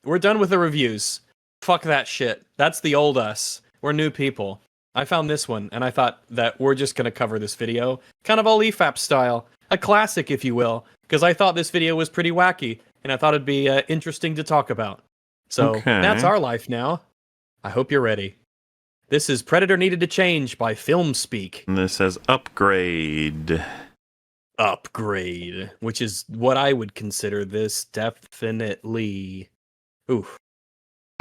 We're done with the reviews. Fuck that shit. That's the old us. We're new people. I found this one, and I thought that we're just going to cover this video, kind of all EFAP style. A classic, if you will, because I thought this video was pretty wacky, and I thought it'd be interesting to talk about. So, that's our life now. I hope you're ready. This is Predator Needed to Change by Film Speak. And this says upgrade. Upgrade, which is what I would consider this, definitely. Oof.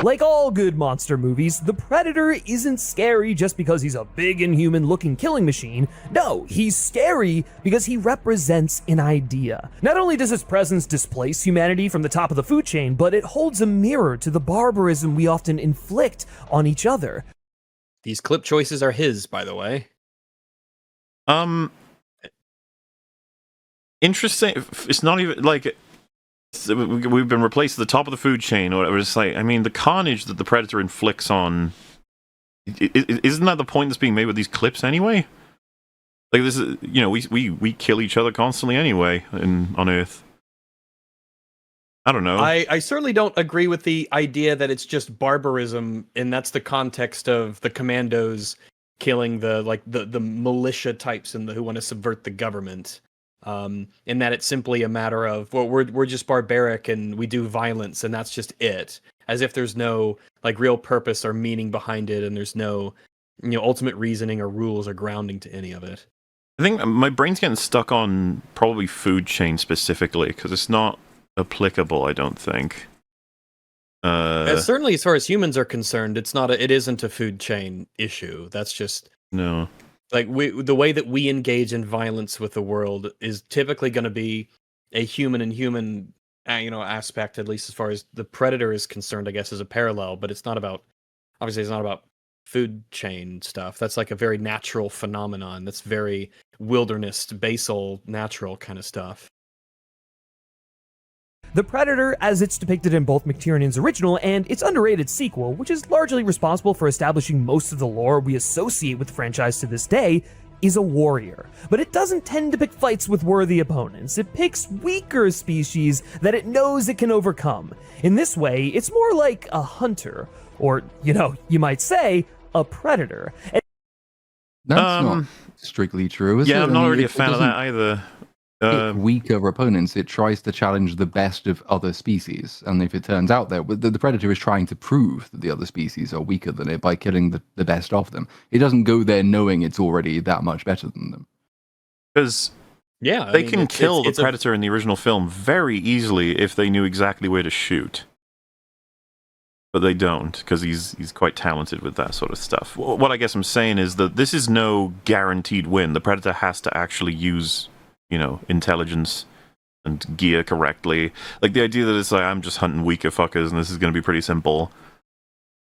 Like all good monster movies, the Predator isn't scary just because he's a big inhuman-looking killing machine. No, he's scary because he represents an idea. Not only does his presence displace humanity from the top of the food chain, but it holds a mirror to the barbarism we often inflict on each other. These clip choices are his, by the way. Interesting. It's not even like we've been replaced at the top of the food chain or whatever. It's like, I mean, the carnage that the Predator inflicts on, isn't that the point that's being made with these clips anyway? Like, this is, you know, we kill each other constantly anyway on Earth. I don't know. I certainly don't agree with the idea that it's just barbarism, and that's the context of the Commandos killing the militia types and who want to subvert the government. In that it's simply a matter of, well, we're just barbaric and we do violence and that's just it. As if there's no like real purpose or meaning behind it, and there's no, you know, ultimate reasoning or rules or grounding to any of it. I think my brain's getting stuck on probably food chain specifically because it's not applicable, I don't think. Certainly, as far as humans are concerned, it isn't a food chain issue. That's just no. Like the way that we engage in violence with the world is typically going to be a human and human, aspect. At least as far as the Predator is concerned, I guess is a parallel. But it's not about food chain stuff. That's like a very natural phenomenon. That's very wilderness, basal, natural kind of stuff. The Predator, as it's depicted in both McTiernan's original and its underrated sequel, which is largely responsible for establishing most of the lore we associate with the franchise to this day, is a warrior. But it doesn't tend to pick fights with worthy opponents. It picks weaker species that it knows it can overcome. In this way, it's more like a hunter, or, you might say, a predator. That's not strictly true, is it? Yeah, I'm not really a fan of that either. Weaker opponents, it tries to challenge the best of other species, and if it turns out that the predator is trying to prove that the other species are weaker than it by killing the best of them, it doesn't go there knowing it's already that much better than them. Because they can kill the predator in the original film very easily if they knew exactly where to shoot, but they don't because he's quite talented with that sort of stuff. What I guess I'm saying is that this is no guaranteed win. The predator has to actually use intelligence and gear correctly. Like the idea that it's like, I'm just hunting weaker fuckers and this is going to be pretty simple.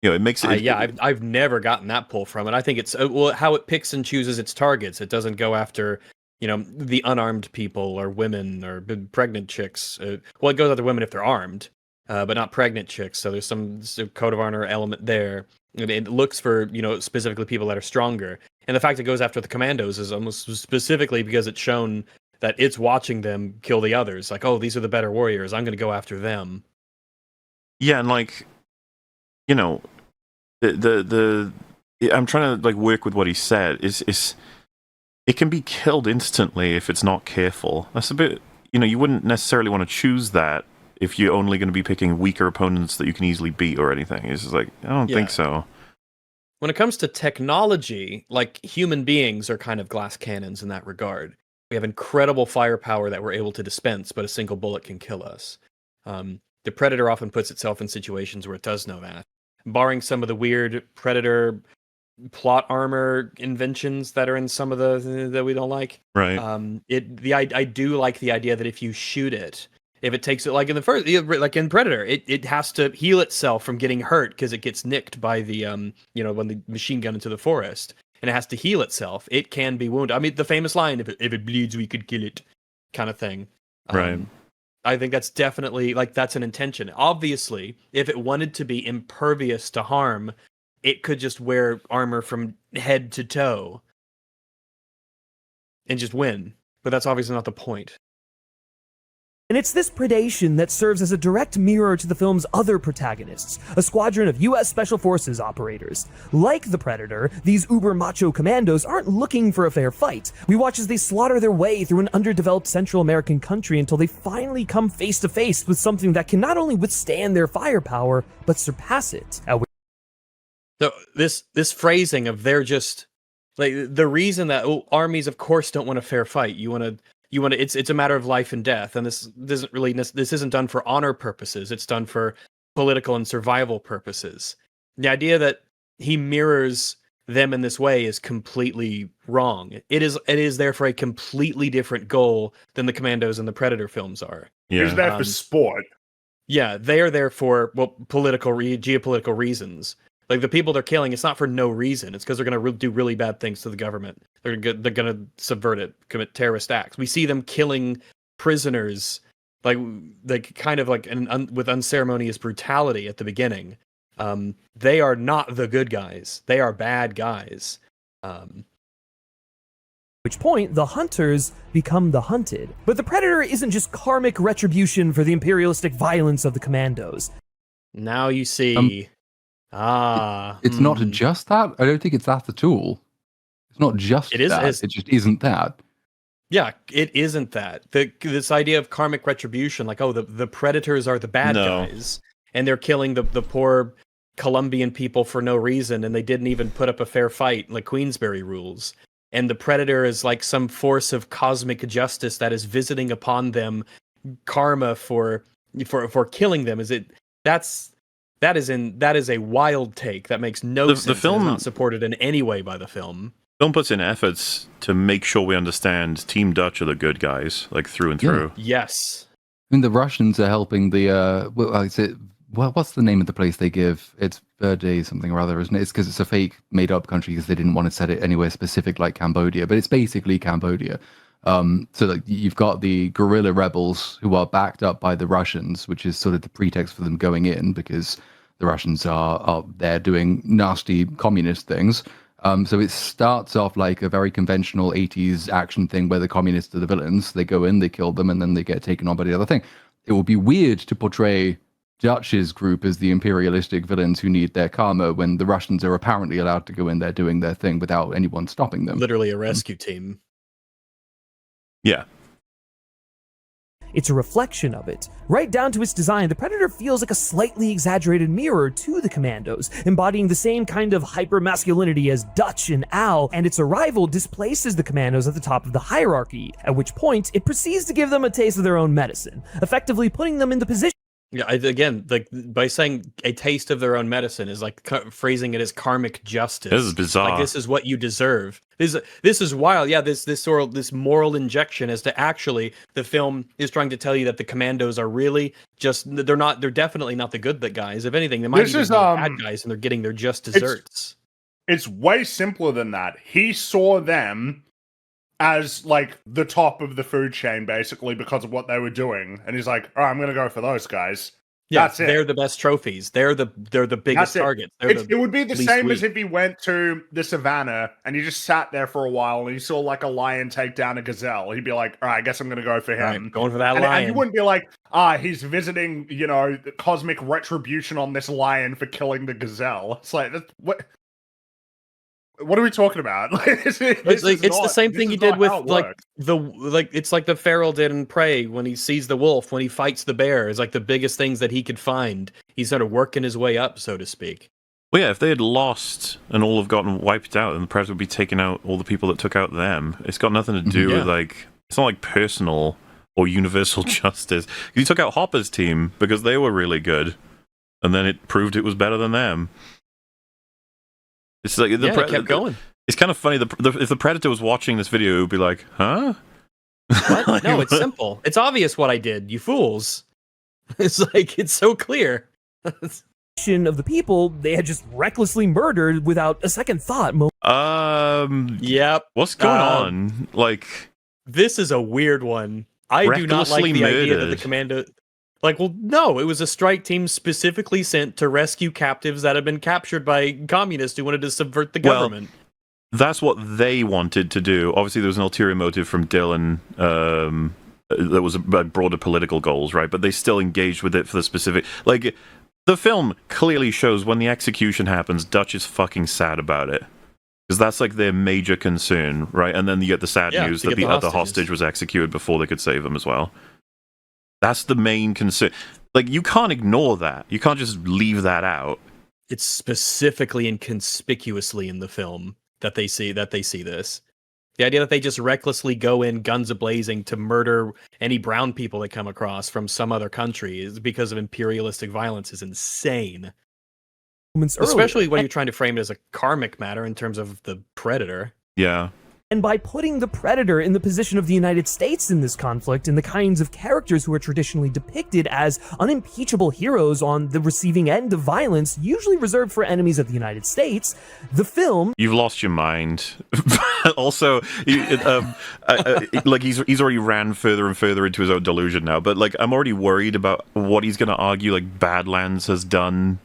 It makes it... I've never gotten that pull from it. I think it's how it picks and chooses its targets. It doesn't go after, the unarmed people or women or pregnant chicks. It goes after women if they're armed, but not pregnant chicks. So there's some code of honor element there. It looks for, specifically people that are stronger. And the fact it goes after the Commandos is almost specifically because it's shown that it's watching them kill the others. Like, oh, these are the better warriors. I'm going to go after them. Yeah, and I'm trying to work with what he said. Is it can be killed instantly if it's not careful. That's a bit, you wouldn't necessarily want to choose that if you're only going to be picking weaker opponents that you can easily beat or anything. It's just like, I don't think so. When it comes to technology, human beings are kind of glass cannons in that regard. We have incredible firepower that we're able to dispense, but a single bullet can kill us. The Predator often puts itself in situations where it does know that. Barring some of the weird Predator plot armor inventions that are in some of the that we don't like. Right. I do like the idea that if you shoot it, if it takes it like in the first, like in Predator, it has to heal itself from getting hurt because it gets nicked by the when the machine gun into the forest. And it has to heal itself. It can be wounded. I mean, the famous line, if it bleeds, we could kill it, kind of thing. Right. I think that's definitely, that's an intention. Obviously, if it wanted to be impervious to harm, it could just wear armor from head to toe and just win. But that's obviously not the point. And it's this predation that serves as a direct mirror to the film's other protagonists, a squadron of US Special Forces operators. Like the Predator, these uber-macho commandos aren't looking for a fair fight. We watch as they slaughter their way through an underdeveloped Central American country until they finally come face to face with something that can not only withstand their firepower, but surpass it. So this phrasing of they're just like the reason that armies of course don't want a fair fight. You want to it's a matter of life and death, and this isn't done for honor purposes. It's done for political and survival purposes. The idea that he mirrors them in this way is completely wrong. It is there for a completely different goal than the Commandos and the Predator films are. Yeah. He's there for sport. Yeah, they are there for geopolitical reasons. Like the people they're killing, it's not for no reason. It's because they're going to do really bad things to the government. They're going to subvert it, commit terrorist acts. We see them killing prisoners, like kind of like with unceremonious brutality at the beginning. They are not the good guys. They are bad guys. Which point, the hunters become the hunted. But the Predator isn't just karmic retribution for the imperialistic violence of the Commandos. Now you see... It's not just that. I don't think it's that at all. It's not just that. It just isn't that. Yeah, it isn't that. This idea of karmic retribution, like, the predators are the bad guys, and they're killing the poor Colombian people for no reason, and they didn't even put up a fair fight, like Queensberry rules. And the predator is like some force of cosmic justice that is visiting upon them karma for killing them. That is a wild take that makes no sense. The film is not supported in any way by the film. Film puts in efforts to make sure we understand Team Dutch are the good guys, like through and through. Yes. I mean, the Russians are helping the what's the name of the place they give? It's Verde something or other, isn't it? It's because it's a fake made-up country because they didn't want to set it anywhere specific like Cambodia, but it's basically Cambodia. So like you've got the guerrilla rebels who are backed up by the Russians, which is sort of the pretext for them going in because the Russians are there doing nasty communist things. So it starts off like a very conventional 80s action thing where the communists are the villains. They go in, they kill them, and then they get taken on by the other thing. It would be weird to portray Dutch's group as the imperialistic villains who need their karma when the Russians are apparently allowed to go in there doing their thing without anyone stopping them. Literally a rescue team. Yeah. It's a reflection of it. Right down to its design, the Predator feels like a slightly exaggerated mirror to the Commandos, embodying the same kind of hyper-masculinity as Dutch and Al, and its arrival displaces the Commandos at the top of the hierarchy, at which point it proceeds to give them a taste of their own medicine, effectively putting them in the position. Yeah, again, like by saying a taste of their own medicine is like phrasing it as karmic justice. This is bizarre. Like this is what you deserve. This is wild. Yeah, this moral injection as to actually the film is trying to tell you that the Commandos are really just they're definitely not the good guys. If anything, they might be the bad guys and they're getting their just desserts. It's way simpler than that. He saw them as like the top of the food chain basically because of what they were doing, and he's like, "Oh, I'm gonna go for those guys." Yeah, that's it. They're the best trophies. They're the biggest targets. It would be the same as if he went to the savannah and he just sat there for a while and he saw like a lion take down a gazelle. He'd be like, "All right, I guess I'm gonna go for him." Right, going for that lion. And you wouldn't be like, he's visiting, the cosmic retribution on this lion for killing the gazelle. It's like, what are we talking about? It's the same thing he did with it's like the feral did in Prey when he sees the wolf, when he fights the bear. It's like the biggest things that he could find. He's sort of working his way up, so to speak. Well, yeah, if they had lost and all have gotten wiped out, then the Predator would be taking out all the people that took out them. It's got nothing to do with it's not like personal or universal justice. He took out Hopper's team because they were really good, and then it proved it was better than them. It's like it kept going. It's kind of funny. If the Predator was watching this video, it would be like, "Huh? What? No, it's simple. It's obvious what I did. You fools!" It's like it's so clear. Of the people they had just recklessly murdered without a second thought. Yep. What's going on? Like, this is a weird one. I do not like the idea that the commando. Like, well, no, it was a strike team specifically sent to rescue captives that had been captured by communists who wanted to subvert the government. That's what they wanted to do. Obviously, there was an ulterior motive from Dylan that was broader political goals, right? But they still engaged with it for the specific. Like, the film clearly shows when the execution happens, Dutch is fucking sad about it. Because that's like their major concern, right? And then you get the sad news that the other hostage was executed before they could save him as well. That's the main concern. Like, you can't ignore that. You can't just leave that out. It's specifically and conspicuously in the film that they see this. The idea that they just recklessly go in guns a-blazing to murder any brown people they come across from some other country is because of imperialistic violence is insane. Especially when you're trying to frame it as a karmic matter in terms of the Predator. Yeah. And by putting the Predator in the position of the United States in this conflict, and the kinds of characters who are traditionally depicted as unimpeachable heroes on the receiving end of violence, usually reserved for enemies of the United States, the film... You've lost your mind. Also, like he's already ran further and further into his own delusion now, but like I'm already worried about what he's going to argue like Badlands has done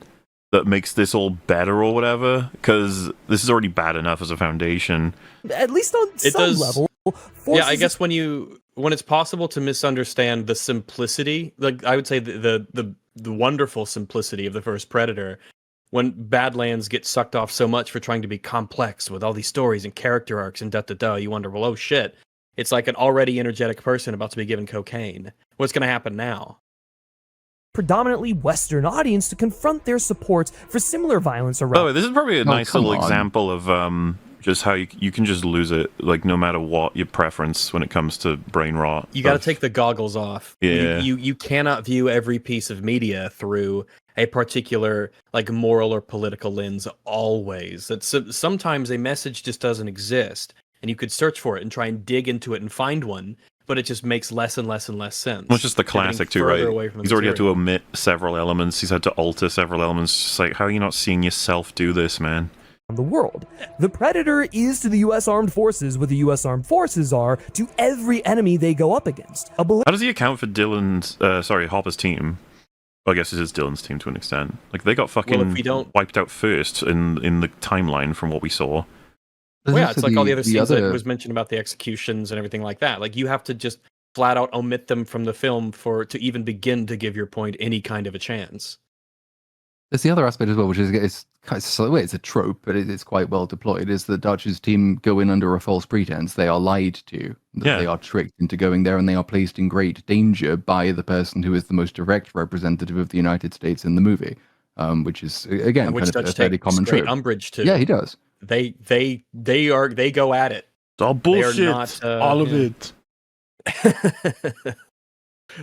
that makes this all better or whatever, because this is already bad enough as a foundation. At least on some level. Yeah, I guess when it's possible to misunderstand the simplicity, like I would say the wonderful simplicity of the first Predator, when Badlands gets sucked off so much for trying to be complex with all these stories and character arcs and da-da-da, you wonder, well, oh shit, it's like an already energetic person about to be given cocaine. What's going to happen now? Predominantly Western audience to confront their supports for similar violence around. Oh, this is probably a nice little example of just how you can just lose it, like no matter what your preference when it comes to brain rot. You got to take the goggles off. Yeah. You cannot view every piece of media through a particular like moral or political lens always. Sometimes a message just doesn't exist, and you could search for it and try and dig into it and find one. But it just makes less and less and less sense. Well, it's just the classic too, right? He's already had to omit several elements. He's had to alter several elements. It's just like, how are you not seeing yourself do this, man? The world. The Predator is to the U.S. Armed Forces what the U.S. Armed Forces are to every enemy they go up against. How does he account for Hopper's team? Well, I guess it is Dylan's team to an extent. Like, they got fucking wiped out first in the timeline from what we saw. Well, yeah, it's like all the other scenes that was mentioned about the executions and everything like that. Like, you have to just flat out omit them from the film to even begin to give your point any kind of a chance. There's the other aspect as well, which is it's a trope, but it's quite well deployed, is that Dutch's team go in under a false pretense. They are lied to. They are tricked into going there, and they are placed in great danger by the person who is the most direct representative of the United States in the movie, which is, again, kind of a fairly common trope. Umbrage to. Yeah, he does. They go at it. It's all bullshit. All of it.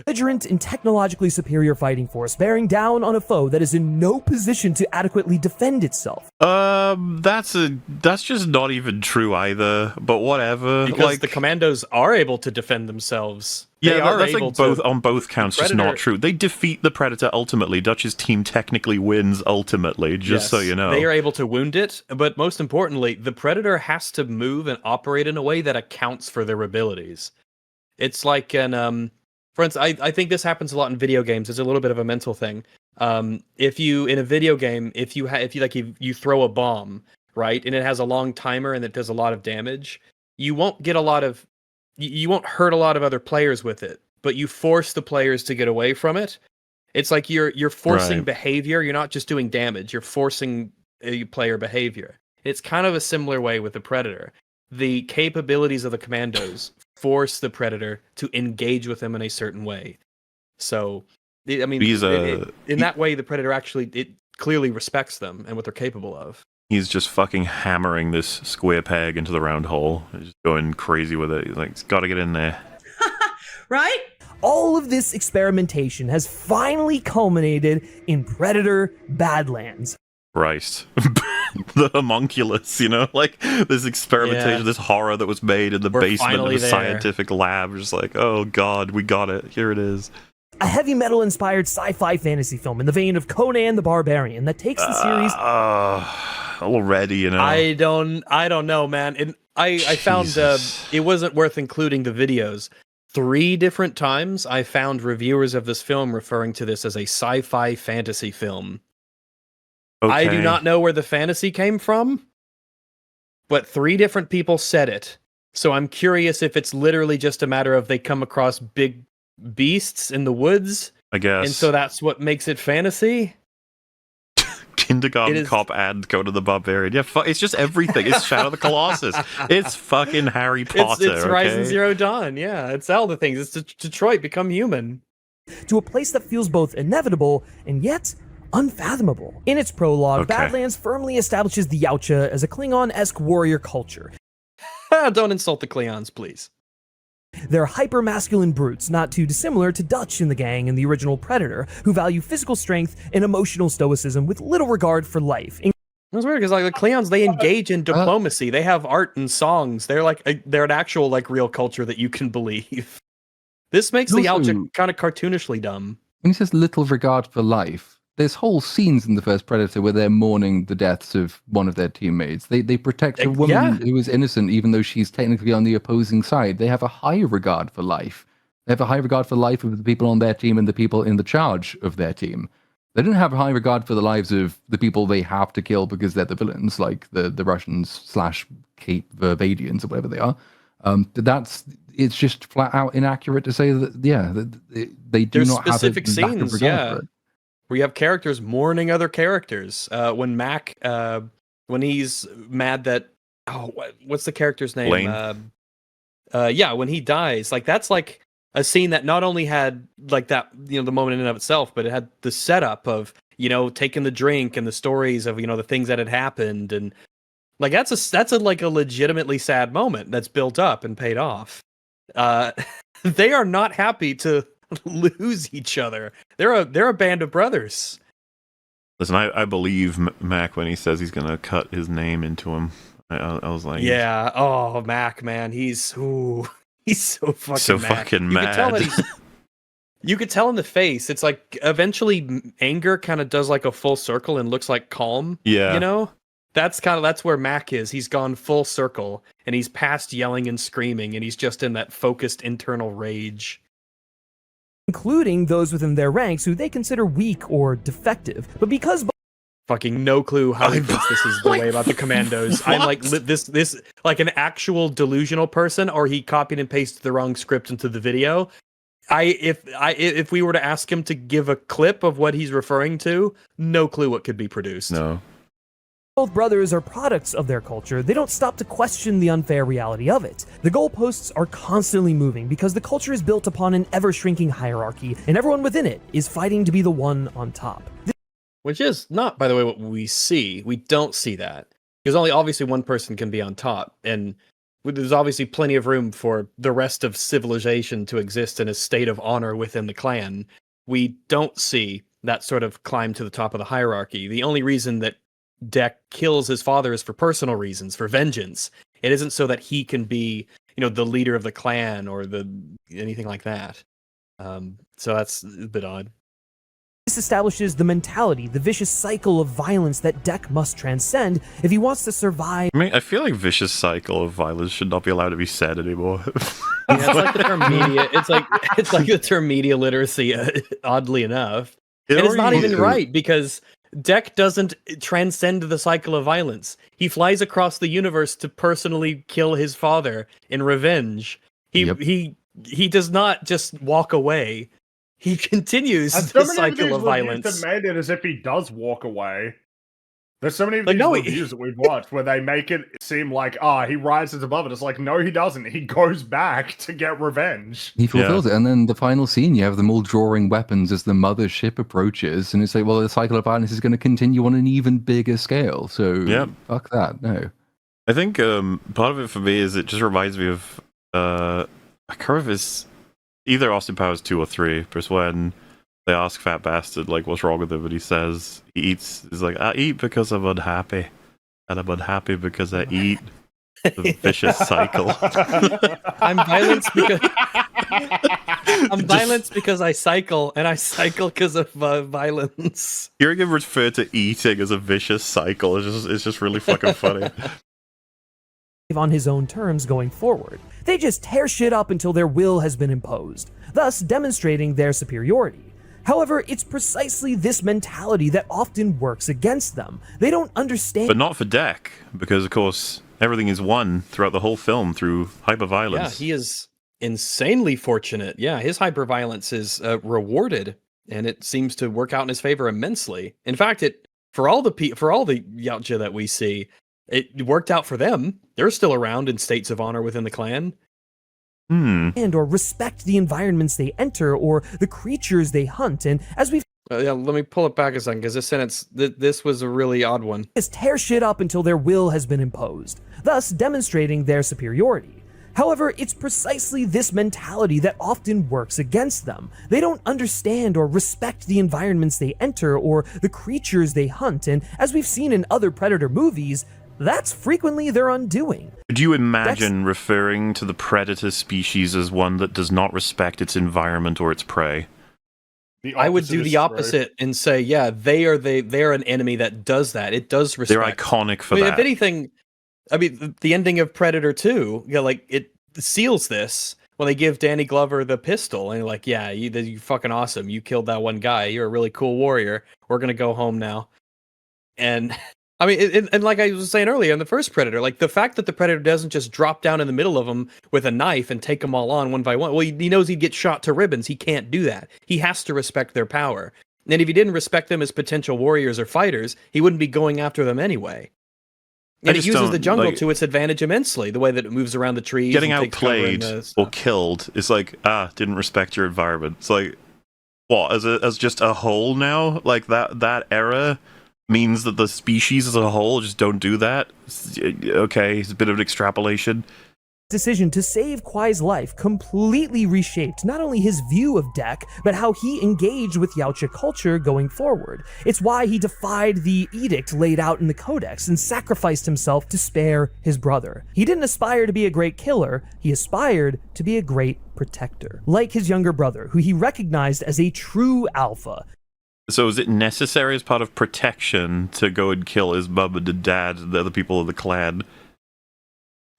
Belligerent and technologically superior fighting force bearing down on a foe that is in no position to adequately defend itself. That's just not even true either. But whatever. Because the Commandos are able to defend themselves. Yeah, that's like on both counts, just not true. They defeat the Predator ultimately. Dutch's team technically wins ultimately, just so you know. They are able to wound it, but most importantly, the Predator has to move and operate in a way that accounts for their abilities. It's like for instance, I think this happens a lot in video games. It's a little bit of a mental thing. If you in a video game, if you throw a bomb, right, and it has a long timer and it does a lot of damage, you won't hurt a lot of other players with it, but you force the players to get away from it. It's like you're forcing behavior. You're not just doing damage. You're forcing a player behavior. It's kind of a similar way with the Predator. The capabilities of the Commandos force the Predator to engage with them in a certain way. So, I mean, in that way, the Predator it clearly respects them and what they're capable of. He's just fucking hammering this square peg into the round hole. He's just going crazy with it. He's like, it's got to get in there. Right? All of this experimentation has finally culminated in Predator Badlands. Christ. The homunculus, like this experimentation, this horror that was made in the basement of a scientific lab. Just like, oh god, we got it. Here it is. A heavy metal inspired sci-fi fantasy film in the vein of Conan the Barbarian that takes the series already, I don't know, man. I found it wasn't worth including the videos. 3 different times I found reviewers of this film referring to this as a sci-fi fantasy film. Okay. I do not know where the fantasy came from, but 3 different people said it. So I'm curious if it's literally just a matter of they come across big beasts in the woods, I guess. and so that's what makes it fantasy. Kindergarten Cop and Conan the Barbarian. Yeah, it's just everything. It's Shadow of the Colossus. It's fucking Harry Potter. It's Horizon Zero Dawn. Yeah, it's all the things. It's Detroit Become Human. To a place that feels both inevitable and yet unfathomable. In its prologue, Badlands firmly establishes the Yautja as a Klingon-esque warrior culture. Don't insult the Klingons, please. They're hyper-masculine brutes, not too dissimilar to Dutch in the gang and the original Predator, who value physical strength and emotional stoicism with little regard for life. That's weird, because like the Klingons, they engage in diplomacy. They have art and songs. They're an actual like real culture that you can believe. This makes the Yautja kind of cartoonishly dumb. When he says little regard for life, there's whole scenes in the first Predator where they're mourning the deaths of one of their teammates. They protect a woman who is innocent, even though she's technically on the opposing side. They have a high regard for life. They have a high regard for life of the people on their team and the people in the charge of their team. They don't have a high regard for the lives of the people they have to kill because they're the villains, like the Russians / Cape Verbadians or whatever they are. It's just flat out inaccurate to say that. They do not have specific scenes. Regard for it. Where you have characters mourning other characters. When Mac, when he's mad that, what's the character's name? Blaine. When he dies, like that's like a scene that not only had like that, the moment in and of itself, but it had the setup of, taking the drink and the stories of, the things that had happened. And like, that's a legitimately sad moment that's built up and paid off. They are not happy to lose each other. They're a band of brothers. Listen, I believe Mac when he says he's gonna cut his name into him. I was like, yeah. Oh, Mac, man, he's so fucking so Mac. fucking mad. You could tell in the face. It's like eventually anger kind of does like a full circle and looks like calm. Yeah, that's where Mac is. He's gone full circle and he's past yelling and screaming and he's just in that focused internal rage. Including those within their ranks who they consider weak or defective. But because fucking no clue how he thinks this is the way about the Commandos. I'm like this like an actual delusional person, or he copied and pasted the wrong script into the video. If we were to ask him to give a clip of what he's referring to, no clue what could be produced. No. Both brothers are products of their culture. They don't stop to question the unfair reality of it. The goalposts are constantly moving because the culture is built upon an ever-shrinking hierarchy, and everyone within it is fighting to be the one on top. Which is not, by the way, what we see. We don't see that. Because only obviously one person can be on top, and there's obviously plenty of room for the rest of civilization to exist in a state of honor within the clan. We don't see that sort of climb to the top of the hierarchy. The only reason that Dec kills his father is for personal reasons, for vengeance. It isn't so that he can be, the leader of the clan or anything like that. So that's a bit odd. This establishes the mentality, the vicious cycle of violence that Dec must transcend if he wants to survive. I mean, I feel like vicious cycle of violence should not be allowed to be said anymore. Yeah, it's like the term media. It's like the term media literacy. Oddly enough, and it's not even right because Dec doesn't transcend the cycle of violence. He flies across the universe to personally kill his father in revenge. He does not just walk away. He continues the cycle of violence. That made it as if he does walk away. There's so many of these reviews that we've watched where they make it seem like, he rises above it. It's like, no, he doesn't. He goes back to get revenge. He fulfills it. And then the final scene, you have them all drawing weapons as the mothership approaches. And it's like, well, the cycle of violence is going to continue on an even bigger scale. So fuck that. No. I think part of it for me is it just reminds me of I can't remember if it's either Austin Powers 2 or 3, but when they ask Fat Bastard, like, what's wrong with him, and he says, he's like, I eat because I'm unhappy, and I'm unhappy because I eat. The vicious cycle. I'm violent because I cycle, and I cycle because of violence. Hearing him refer to eating as a vicious cycle is just really fucking funny. On his own terms going forward. They just tear shit up until their will has been imposed, thus demonstrating their superiority. However, it's precisely this mentality that often works against them. They don't understand. But not for Dec, because of course Everything is won throughout the whole film through hyperviolence. Yeah, he is insanely fortunate. Yeah, his hyperviolence is rewarded, and it seems to work out in his favor immensely. In fact, for all the Yautja that we see, it worked out for them. They're still around in states of honor within the clan. And or respect the environments they enter or the creatures they hunt. And as we've yeah, let me pull it back a second, because this sentence, this was a really odd one. Tear shit up until their will has been imposed, thus demonstrating their superiority. However, it's precisely this mentality that often works against them. They don't understand or respect the environments they enter or the creatures they hunt, and as we've seen in other Predator movies, that's frequently their undoing. Could you imagine referring to the predator species as one that does not respect its environment or its prey? I would do the opposite and say, yeah, they're an enemy that does that. It does respect. They're iconic for that. If anything, I mean, the ending of Predator 2, like, it seals this when they give Danny Glover the pistol and like, yeah, you're fucking awesome. You killed that one guy. You're a really cool warrior. We're gonna go home now. And I mean, and like I was saying earlier in the first Predator, like the fact that the Predator doesn't just drop down in the middle of them with a knife and take them all on one by one. Well, he knows he'd get shot to ribbons. He can't do that. He has to respect their power. And if he didn't respect them as potential warriors or fighters, he wouldn't be going after them anyway. And it uses the jungle to its advantage immensely, the way that it moves around the trees. Getting outplayed or killed is like, didn't respect your environment. It's like, what, as just a whole now? Like that era means that the species as a whole just don't do that? Okay, it's a bit of an extrapolation. Decision to save Kwai's life completely reshaped not only his view of Dek, but how he engaged with Yautja culture going forward. It's why he defied the edict laid out in the Codex and sacrificed himself to spare his brother. He didn't aspire to be a great killer, he aspired to be a great protector. Like his younger brother, who he recognized as a true alpha. So is it necessary as part of protection to go and kill his mum and dad and the other people of the clan?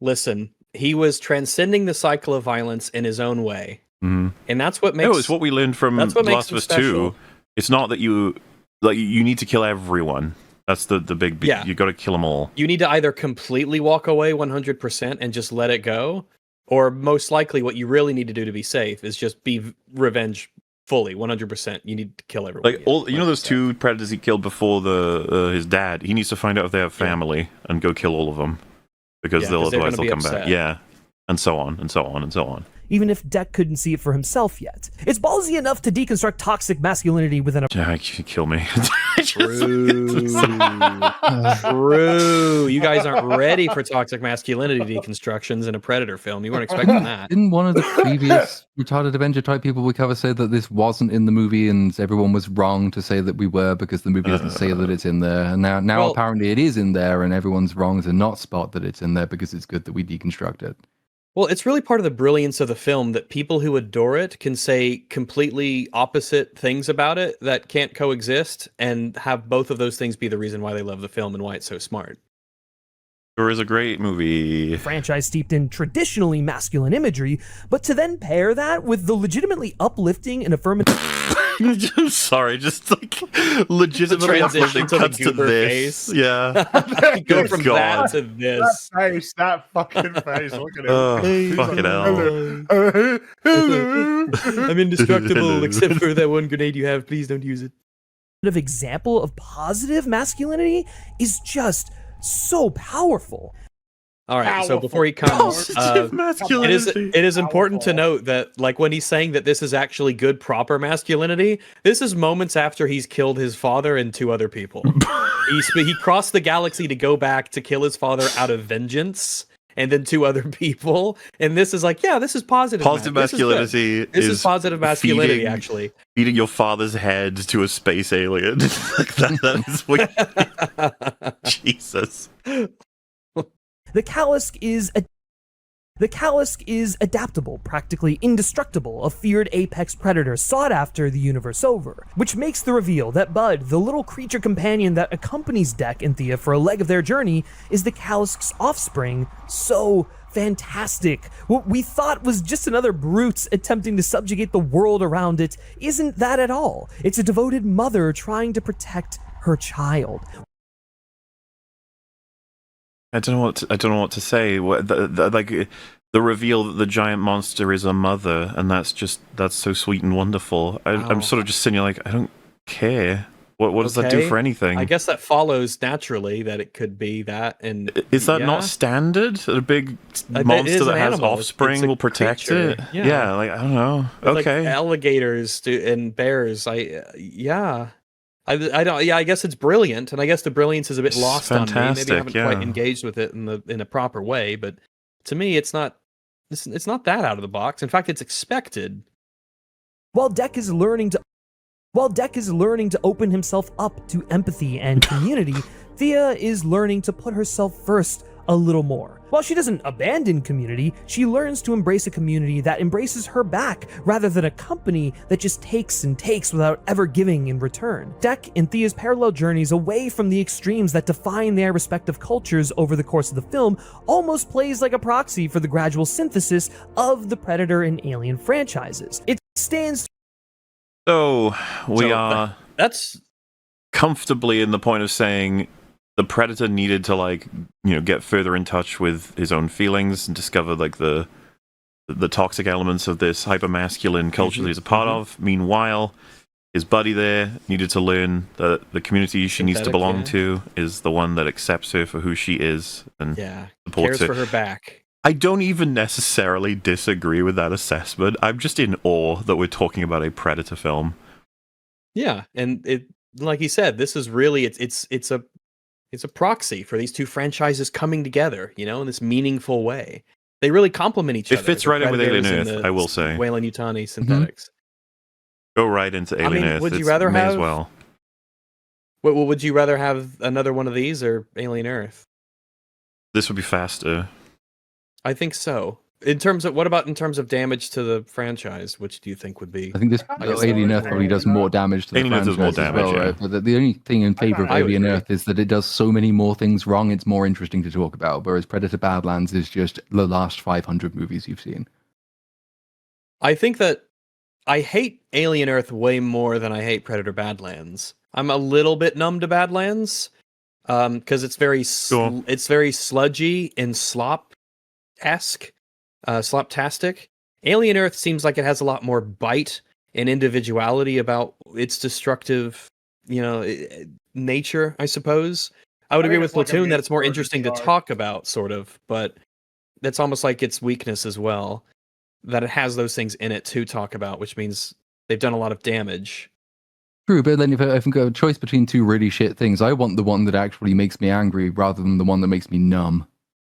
Listen, he was transcending the cycle of violence in his own way. And that's what makes... No, it's what we learned from Last of Us 2. It's not that you need to kill everyone. That's the big... Yeah. You got to kill them all. You need to either completely walk away 100% and just let it go, or most likely what you really need to do to be safe is just be revenge fully, 100%. You need to kill everyone. Like those two predators he killed before his dad. He needs to find out if they have family and go kill all of them, because otherwise they'll come back. Yeah, and so on and so on and so on. Even if Dek couldn't see it for himself yet, it's ballsy enough to deconstruct toxic masculinity within a... Yeah, you kill me. True. You guys aren't ready for toxic masculinity deconstructions in a Predator film. You weren't expecting that. Didn't one of the previous retarded Avenger type people we cover say that this wasn't in the movie and everyone was wrong to say that we were because the movie doesn't say that it's in there? And now apparently it is in there and everyone's wrong to not spot that it's in there because it's good that we deconstruct it. Well, it's really part of the brilliance of the film that people who adore it can say completely opposite things about it that can't coexist, and have both of those things be the reason why they love the film and why it's so smart. Sure is a great movie. A franchise steeped in traditionally masculine imagery, but to then pair that with the legitimately uplifting and affirmative... I'm sorry, just like legitimately transition to cuts the to this. Face. Yeah. Go from that to this. That fucking face. Look at it. Fucking hell. I'm indestructible except for that one grenade you have. Please don't use it. Example of positive masculinity is just so powerful. All right, so before he comes, it is important to note that, like, when he's saying that this is actually good, proper masculinity, this is moments after he's killed his father and two other people. He crossed the galaxy to go back to kill his father out of vengeance, and then two other people. And this is like, yeah, this is positive. Positive masculinity. This is positive masculinity, actually. Feeding your father's head to a space alien. Like that is what... Jesus. The Callisk is adaptable, practically indestructible, a feared apex predator sought after the universe over, which makes the reveal that Bud, the little creature companion that accompanies Dek and Thea for a leg of their journey, is the Callisk's offspring, so fantastic. What we thought was just another brute attempting to subjugate the world around it isn't that at all. It's a devoted mother trying to protect her child. I don't know what to say. The reveal that the giant monster is a mother, and that's so sweet and wonderful. I'm sort of just sitting here like, I don't care. What does that do for anything? I guess that follows naturally that it could be that. And is that not standard? A big monster that has offspring will protect it? Yeah, like, I don't know. Okay. Like alligators and bears. I don't. Yeah, I guess it's brilliant, and I guess the brilliance is a bit lost on me. Maybe I haven't quite engaged with it in a proper way. But to me, it's not. It's not that out of the box. In fact, it's expected. While Deck is learning to open himself up to empathy and community, Thea is learning to put herself first a little more. While she doesn't abandon community, she learns to embrace a community that embraces her back, rather than a company that just takes and takes without ever giving in return. Deck and Thea's parallel journeys away from the extremes that define their respective cultures over the course of the film almost plays like a proxy for the gradual synthesis of the Predator and Alien franchises. It stands. So that's comfortably in the point of saying the Predator needed to get further in touch with his own feelings and discover the toxic elements of this hyper-masculine culture that he's a part of. Meanwhile, his buddy there needed to learn that the community she needs to belong to is the one that accepts her for who she is and supports cares for her back. I don't even necessarily disagree with that assessment. I'm just in awe that we're talking about a Predator film. Yeah, and it, like he said, this is really it's a proxy for these two franchises coming together, in this meaningful way. They really complement each other. It fits right in with Alien Earth, I will say. Weyland-Yutani synthetics. Go right into Alien Earth. Would you rather have? As well. Would you rather have another one of these or Alien Earth? This would be faster. I think so. What about in terms of damage to the franchise? Which do you think would be? I think Alien Earth probably does more damage to the franchise does more damage, as well, right? But the only thing in favor of Alien Earth is that it does so many more things wrong, it's more interesting to talk about, whereas Predator Badlands is just the last 500 movies you've seen. I think that I hate Alien Earth way more than I hate Predator Badlands. I'm a little bit numb to Badlands because it's very sludgy and slop-esque. Sloptastic. Alien Earth seems like it has a lot more bite and individuality about its destructive, nature, I suppose. I would agree with Platoon that it's more interesting to talk about, sort of, but that's almost like its weakness as well, that it has those things in it to talk about, which means they've done a lot of damage. True, but then if I've got a choice between two really shit things, I want the one that actually makes me angry rather than the one that makes me numb.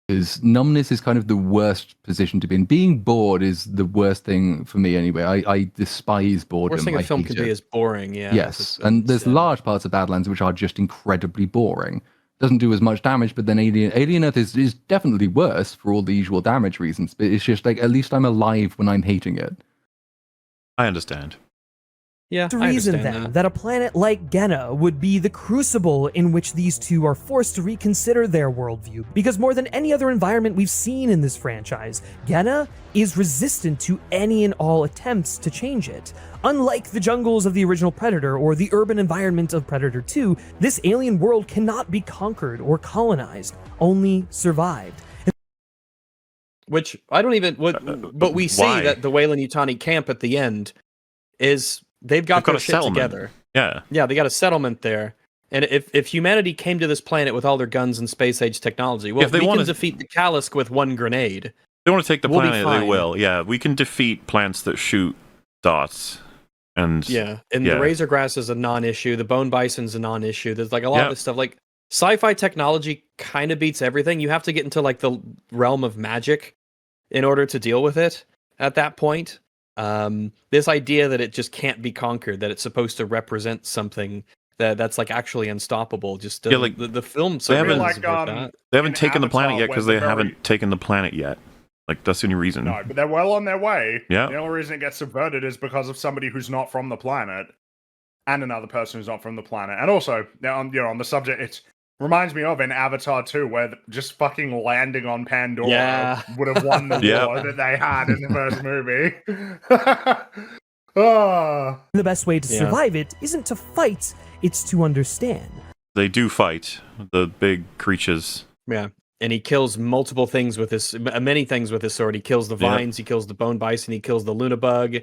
Because numbness is kind of the worst position to be in. Being bored is the worst thing for me anyway. I despise boredom. Worst thing a film can be is boring, yeah. Yes, and there's large parts of Badlands which are just incredibly boring. Doesn't do as much damage, but then Alien Earth is definitely worse for all the usual damage reasons. But it's just like, at least I'm alive when I'm hating it. I understand. Yeah, the reason then that a planet like Genna would be the crucible in which these two are forced to reconsider their worldview. Because more than any other environment we've seen in this franchise, Genna is resistant to any and all attempts to change it. Unlike the jungles of the original Predator or the urban environment of Predator 2, this alien world cannot be conquered or colonized, only survived. Which I don't even. But we see that the Weyland-Yutani camp at the end is. They've got their shit together. Yeah, they got a settlement there. And if humanity came to this planet with all their guns and space age technology, well, if we can defeat the Kalisk with one grenade. They want to take the planet, they will. Yeah, we can defeat plants that shoot dots. And the razor grass is a non-issue. The bone bison's a non-issue. There's like a lot of this stuff. Like sci-fi technology kind of beats everything. You have to get into like the realm of magic in order to deal with it at that point. This idea that it just can't be conquered, that it's supposed to represent something that's like actually unstoppable. Just the film. They haven't taken the planet yet because they haven't taken the planet yet. Like that's the only reason. No, but they're well on their way. Yeah. The only reason it gets subverted is because of somebody who's not from the planet, and another person who's not from the planet. And also, on the subject, it reminds me of in Avatar 2, where just fucking landing on Pandora would have won the war that they had in the first movie. The best way to survive it isn't to fight, it's to understand. They do fight, the big creatures. Yeah. and he kills multiple things with his many things with his sword. He kills the vines, he kills the bone bison, he kills the lunabug.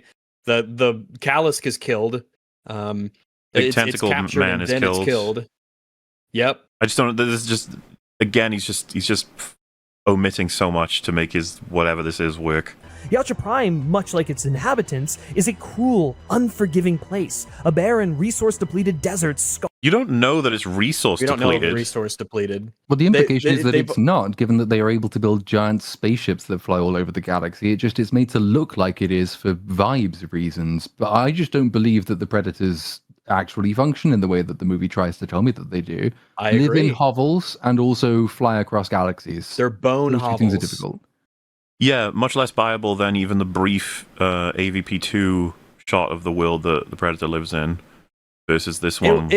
The Callisk is killed. Big tentacle man is killed. It's killed. Yep. I just don't. This is just again. He's just omitting so much to make his whatever this is work. Yautja Prime, much like its inhabitants, is a cruel, unforgiving place. A barren, resource-depleted desert. You don't know that it's resource depleted. We don't know it's resource depleted. Well, the implication is that it's not, given that they are able to build giant spaceships that fly all over the galaxy. It just is made to look like it is for vibes reasons. But I just don't believe that the Predators actually function in the way that the movie tries to tell me that they do. I live agree. in hovels and also fly across galaxies. They're bone hovels. Things are difficult. Yeah, much less viable than even the brief AVP2 shot of the world that the Predator lives in versus this one.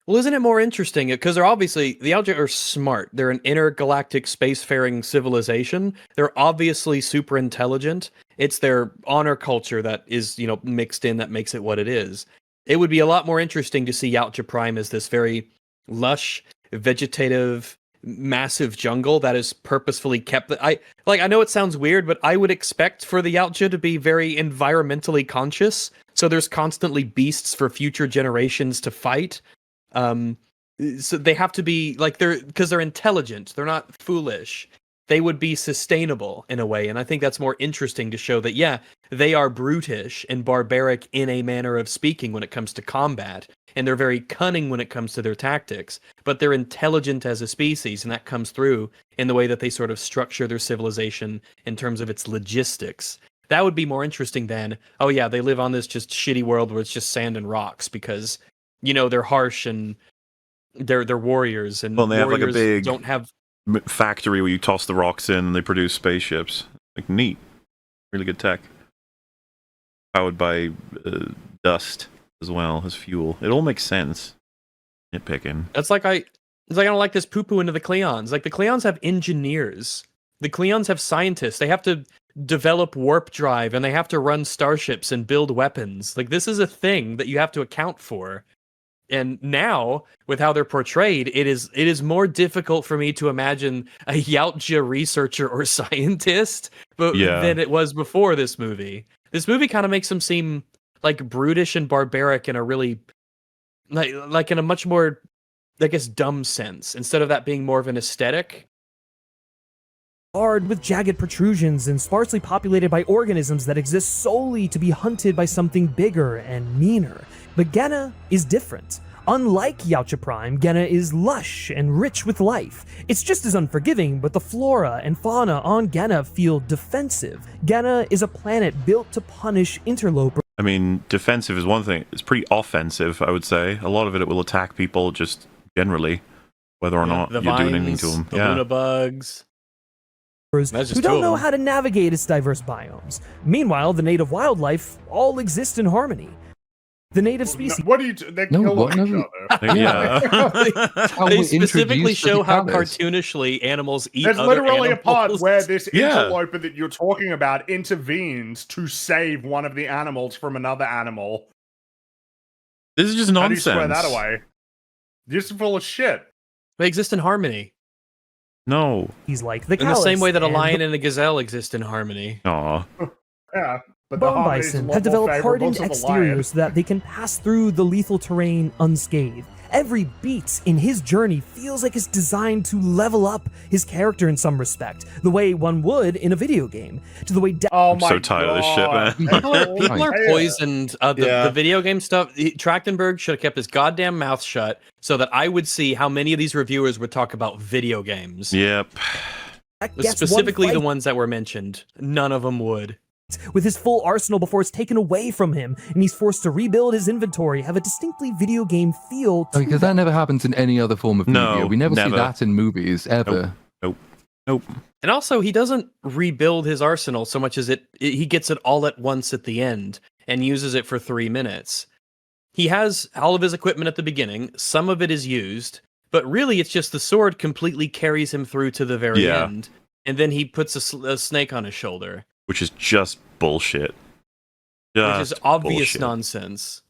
Well, isn't it more interesting? Because they're obviously, the Yautja are smart. They're an intergalactic spacefaring civilization. They're obviously super intelligent. It's their honor culture that is, mixed in that makes it what it is. It would be a lot more interesting to see Yautja Prime as this very lush, vegetative, massive jungle that is purposefully kept. I know it sounds weird, but I would expect for the Yautja to be very environmentally conscious. So there's constantly beasts for future generations to fight. So they have to be because they're intelligent. They're not foolish. They would be sustainable in a way, and I think that's more interesting to show that they are brutish and barbaric in a manner of speaking when it comes to combat, and they're very cunning when it comes to their tactics, but they're intelligent as a species, and that comes through in the way that they sort of structure their civilization in terms of its logistics. That would be more interesting than, they live on this just shitty world where it's just sand and rocks because, they're harsh and they're warriors, and they have like a big don't have factory where you toss the rocks in and they produce spaceships. Neat. Really good tech. Powered by dust as well as fuel. It all makes sense. Nitpicking. It's like I don't like this poo-poo into the Cleons. Like, the Cleons have engineers. The Cleons have scientists. They have to develop warp drive, and they have to run starships and build weapons. Like, this is a thing that you have to account for. And now, with how they're portrayed, it is more difficult for me to imagine a Yautja researcher or scientist than it was before this movie. This movie kind of makes them seem like brutish and barbaric in a really, like in a much more, I guess, dumb sense, instead of that being more of an aesthetic. Hard with jagged protrusions and sparsely populated by organisms that exist solely to be hunted by something bigger and meaner. But Genna is different. Unlike Yautja Prime, Genna is lush and rich with life. It's just as unforgiving, but the flora and fauna on Genna feel defensive. Genna is a planet built to punish interlopers. I mean, defensive is one thing. It's pretty offensive, I would say. A lot of it will attack people just generally, whether or not you're doing anything to them. The lunabugs. Who don't know how to navigate its diverse biomes. Meanwhile, the native wildlife all exist in harmony. The native species. What do you? They kill each other. They specifically show how cartoonishly animals eat. There's other literally animals. a part where this interloper that you're talking about intervenes to save one of the animals from another animal. This is just nonsense. How do you swear that away? You're just full of shit. They exist in harmony. No. He's like the in the same way that a lion and a gazelle exist in harmony. Aw. Yeah. But bone bison have developed hardened exteriors so that they can pass through the lethal terrain unscathed. Every beat in his journey feels like it's designed to level up his character in some respect, the way one would in a video game. To the way I'm so tired of this shit, man. People are poisoned. The video game stuff. Trachtenberg should have kept his goddamn mouth shut so that I would see how many of these reviewers would talk about video games. Yep. Specifically the ones that were mentioned. None of them would. With his full arsenal before it's taken away from him, and he's forced to rebuild his inventory, have a distinctly video game feel to because that never happens in any other form of media. We never see that in movies, ever. Nope. And also, he doesn't rebuild his arsenal so much as he gets it all at once at the end, and uses it for 3 minutes. He has all of his equipment at the beginning, some of it is used, but really it's just the sword completely carries him through to the very end, and then he puts a snake on his shoulder. Which is just bullshit. Which is obvious nonsense.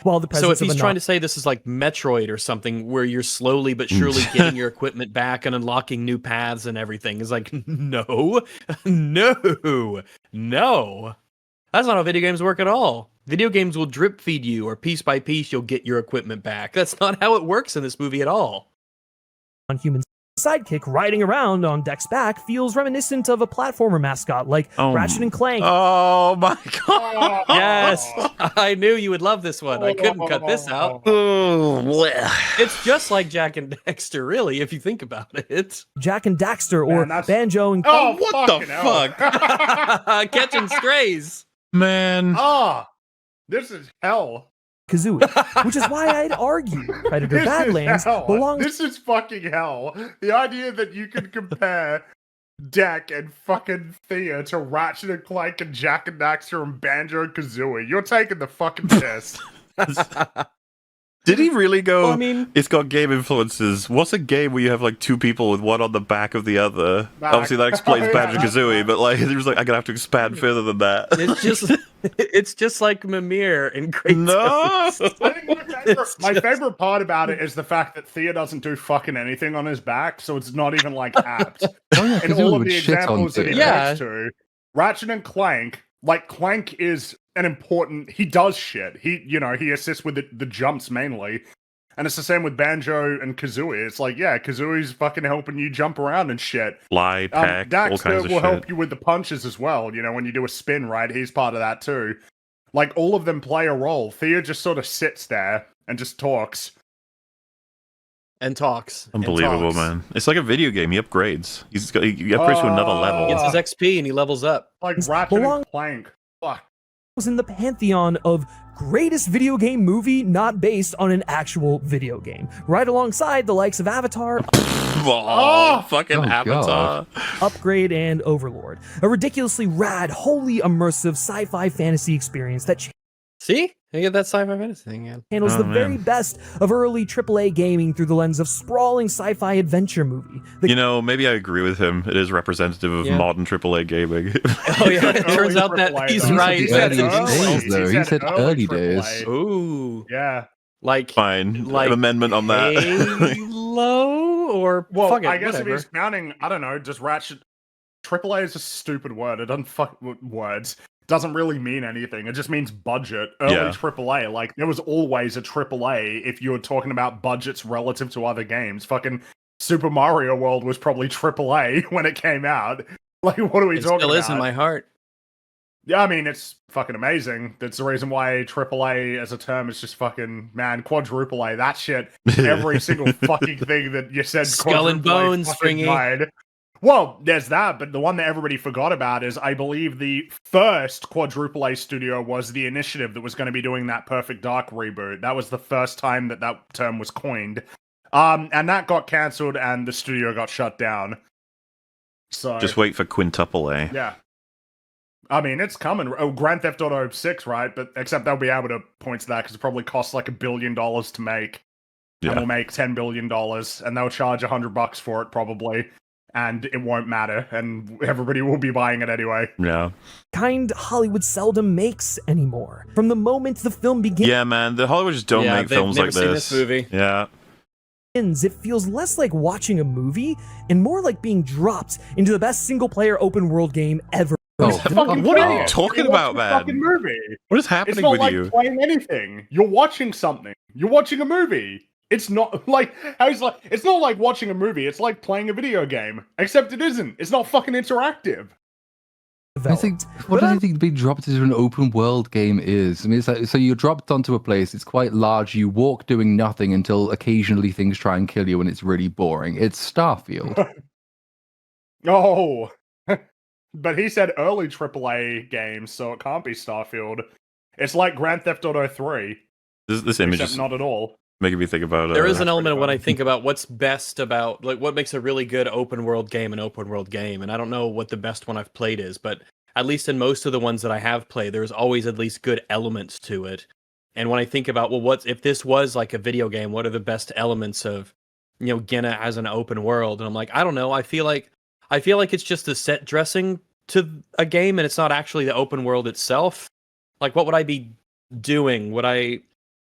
While the So if presence of he's a trying to say this is like Metroid or something, where you're slowly but surely getting your equipment back and unlocking new paths and everything, is like, no, no, no. That's not how video games work at all. Video games will drip feed you, or piece by piece you'll get your equipment back. That's not how it works in this movie at all. human sidekick riding around on Deck's back feels reminiscent of a platformer mascot like Ratchet and Clank. Oh my god! Yes, I knew you would love this one. I couldn't cut this out. It's just like Jack and Dexter, really, if you think about it. Jak and Daxter, or Banjo and... Oh, what the fuck? Catching strays. Man. This is hell. Kazooie, which is why I'd argue Predator Badlands belongs... This is fucking hell. The idea that you can compare Deck and fucking Thea to Ratchet and Clank and Jak and Daxter and Banjo and Kazooie. You're taking the fucking piss. Did he really go? Well, I mean, it's got game influences. What's a game where you have like two people with one on the back of the other? Obviously, that explains Banjo Kazooie, but like, he was like, I'm gonna have to expand further than that. It's just like Mimir in Great No. I think my favorite part about it is the fact that Thea doesn't do fucking anything on his back, so it's not even like apt. In all of the examples that he goes to, Ratchet and Clank, like Clank is an important. He does shit. He assists with the jumps mainly, and it's the same with Banjo and Kazooie. It's like, yeah, Kazooie's fucking helping you jump around and shit. Fly, pack, all kinds of will shit. help you with the punches as well. You know, when you do a spin, right? He's part of that too. Like, all of them play a role. Thea just sort of sits there and just talks. And talks. Unbelievable, man. It's like a video game. He upgrades. He upgrades to another level. He gets his XP and he levels up. Like Ratchet and Clank. Fuck. Was in the pantheon of greatest video game movie not based on an actual video game, right alongside the likes of Avatar, fucking Avatar, Upgrade, and Overlord. A ridiculously rad, wholly immersive sci-fi fantasy experience that See? You get that sci-fi fantasy thing again. handles the very best of early AAA gaming through the lens of sprawling sci-fi adventure movie. Maybe I agree with him. It is representative of modern AAA gaming. Oh yeah, it turns out that he's right. He said early days. Ooh. Yeah. Like fine. Like amendment on that. Halo or fuck it, I guess whatever. if he's counting, I don't know, just Ratchet. AAA is a stupid word. It doesn't fuck with words. Doesn't really mean anything. It just means budget. Early AAA, like there was always a AAA if you were talking about budgets relative to other games. Fucking Super Mario World was probably AAA when it came out. Like, what are we talking about? It still is in my heart. Yeah, I mean, it's fucking amazing. That's the reason why AAA as a term is just fucking, man, quadruple A. That shit, every single fucking thing that you said, Skull and Bones, Stringy. Well, there's that, but the one that everybody forgot about is, I believe, the first quadruple A studio was The Initiative that was going to be doing that Perfect Dark reboot. That was the first time that term was coined. And that got cancelled and the studio got shut down. So just wait for quintuple A. Yeah. I mean, it's coming. Oh, Grand Theft Auto 6, right? But except they'll be able to point to that because it probably costs like $1 billion to make. Yeah. And will make $10 billion, and they'll charge $100 for it probably. And it won't matter, and everybody will be buying it anyway. Yeah. Kind Hollywood seldom makes anymore. From the moment the film begins... Yeah, man, the Hollywood just don't make films like seen this movie. Yeah. It feels less like watching a movie, and more like being dropped into the best single-player open-world game ever. What are you talking about, man? Fucking movie. What is happening it's not with like you? Playing anything. You're watching something. You're watching a movie. It's not like it's not like watching a movie. It's like playing a video game, except it isn't. It's not fucking interactive. I think. What do you think being dropped into an open world game is? I mean, it's like, so you're dropped onto a place. It's quite large. You walk doing nothing until occasionally things try and kill you, and it's really boring. It's Starfield. Oh, but he said early AAA games, so it can't be Starfield. It's like Grand Theft Auto 3. This image except is not at all. Making me think about there is an element of when I think about what's best about, like, what makes a really good open world game an open world game, and I don't know what the best one I've played is, but at least in most of the ones that I have played, there's always at least good elements to it. And when I think about, well, if this was like a video game, what are the best elements of, Gena as an open world? And I'm like, I don't know. I feel like it's just the set dressing to a game, and it's not actually the open world itself. Like, what would I be doing?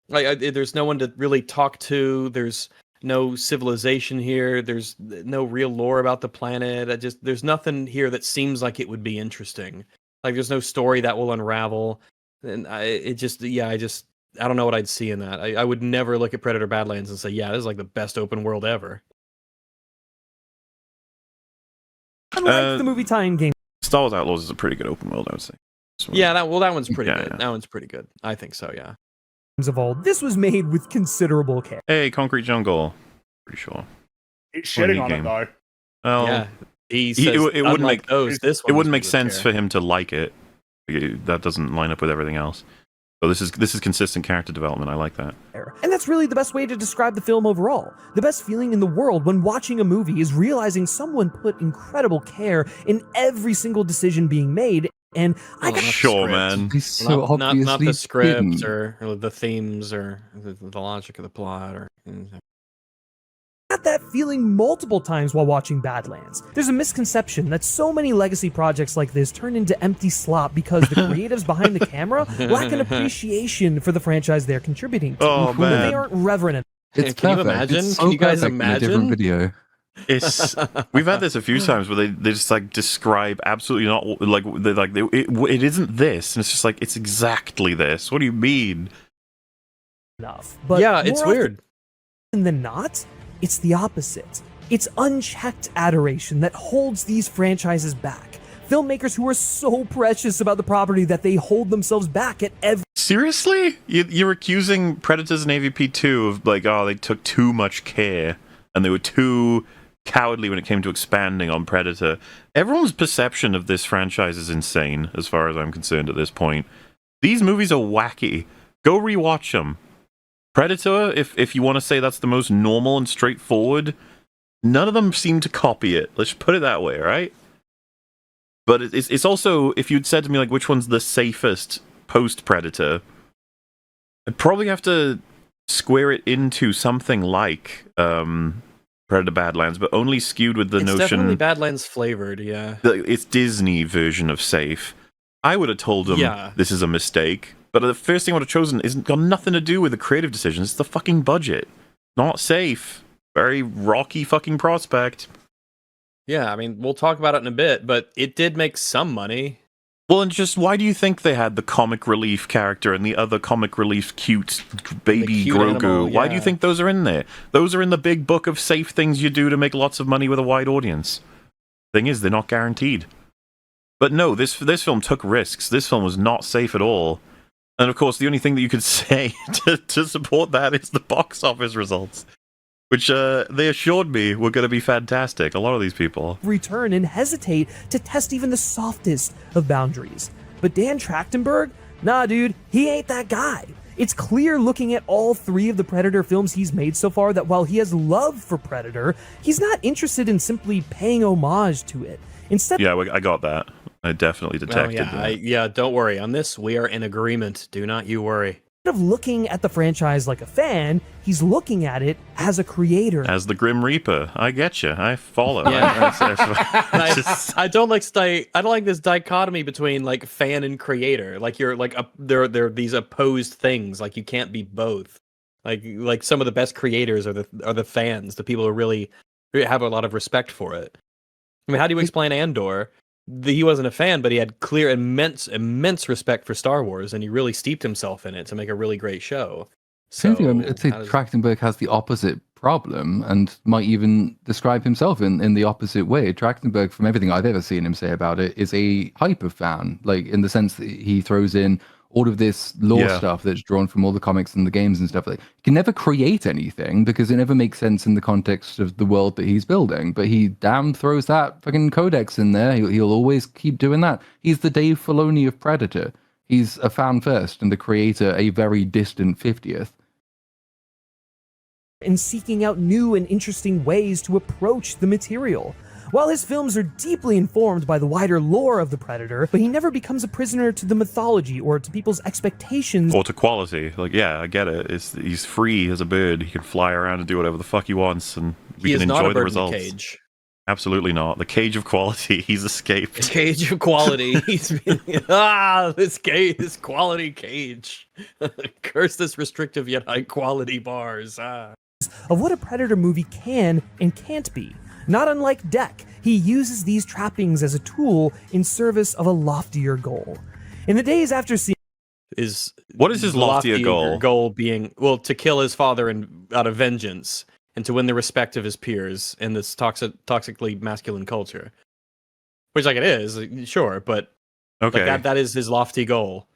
There's no one to really talk to. There's no civilization here. There's no real lore about the planet. There's nothing here that seems like it would be interesting. Like there's no story that will unravel. And I don't know what I'd see in that. I would never look at Predator Badlands and say, yeah, this is like the best open world ever. Unlike the movie tie-in game, Star Wars Outlaws is a pretty good open world, I would say. Yeah, that one's pretty good. Yeah. That one's pretty good. I think so, yeah. Of all, this was made with considerable care. Hey, Concrete Jungle. Pretty sure. He's shitting on it, though. Well, yeah. It wouldn't make those. It wouldn't make sense for him to like it. That doesn't line up with everything else. So this is consistent character development. I like that. And that's really the best way to describe the film overall. The best feeling in the world when watching a movie is realizing someone put incredible care in every single decision being made. And man. So not the script or the themes or the logic of the plot or anything. Had that feeling multiple times while watching Badlands. There's a misconception that so many legacy projects like this turn into empty slop because the creatives behind the camera lack an appreciation for the franchise they're contributing to. Oh, man. They aren't reverent. It's Can you perfect. imagine? It's so Can you guys perfect in a imagine? different video. We've had this a few times where they just like describe absolutely not it isn't this, and it's just like it's exactly this. What do you mean? Enough, but yeah, it's weird. Than not, it's the opposite. It's unchecked adoration that holds these franchises back. Filmmakers who are so precious about the property that they hold themselves back at every. Seriously, you're accusing Predators and AVP 2 of like, oh, they took too much care and they were too cowardly when it came to expanding on Predator. Everyone's perception of this franchise is insane, as far as I'm concerned at this point. These movies are wacky. Go rewatch them. Predator, if you want to say that's the most normal and straightforward, none of them seem to copy it. Let's put it that way, right? But it's also, if you'd said to me, like, which one's the safest post-Predator, I'd probably have to square it into something like Predator Badlands, but only skewed with the notion... It's definitely Badlands flavored, yeah. It's Disney version of safe. I would have told them this is a mistake, but the first thing I would have chosen isn't got nothing to do with the creative decisions. It's the fucking budget. Not safe. Very rocky fucking prospect. Yeah, I mean, we'll talk about it in a bit, but it did make some money. Well, and just why do you think they had the comic relief character and the other comic relief cute baby cute Grogu? animal, Why do you think those are in there? Those are in the big book of safe things you do to make lots of money with a wide audience. Thing is, they're not guaranteed. But no, this film took risks. This film was not safe at all. And of course, the only thing that you could say to support that is the box office results, which they assured me were going to be fantastic. A lot of these people return and hesitate to test even the softest of boundaries. But Dan Trachtenberg? Nah, dude, he ain't that guy. It's clear looking at all three of the Predator films he's made so far that while he has love for Predator, he's not interested in simply paying homage to it. Instead, yeah, I got that. I definitely detected that. Don't worry. On this, we are in agreement. Do not you worry. Instead of looking at the franchise like a fan, he's looking at it as a creator. As the Grim Reaper. I get you. I follow. Yeah. I don't like this dichotomy between like fan and creator. Like you're like they're these opposed things. Like you can't be both. Like some of the best creators are the fans, the people who really have a lot of respect for it. I mean, how do you explain Andor? He wasn't a fan, but he had clear, immense respect for Star Wars, and he really steeped himself in it to make a really great show. So, I'd say Trachtenberg has the opposite problem and might even describe himself in the opposite way. Trachtenberg, from everything I've ever seen him say about it, is a hyper fan, like in the sense that he throws in all of this lore stuff that's drawn from all the comics and the games and stuff. Like, he can never create anything because it never makes sense in the context of the world that he's building. But he damn throws that fucking codex in there. He'll always keep doing that. He's the Dave Filoni of Predator. He's a fan first and the creator a very distant 50th. And seeking out new and interesting ways to approach the material. While his films are deeply informed by the wider lore of the Predator, but he never becomes a prisoner to the mythology or to people's expectations. Or to quality. Like, yeah, I get it. He's free as a bird. He can fly around and do whatever the fuck he wants, and we can enjoy the results. Cage. Absolutely not. The cage of quality. He's escaped. The cage of quality. He's been, this quality cage. Curse this restrictive yet high quality bars. Of what a Predator movie can and can't be. Not unlike Deck, he uses these trappings as a tool in service of a loftier goal. In the days after seeing what is his loftier goal? Goal being, well, to kill his father out of vengeance and to win the respect of his peers in this toxically masculine culture. Which, like, it is, sure, but okay. Like, that is his lofty goal.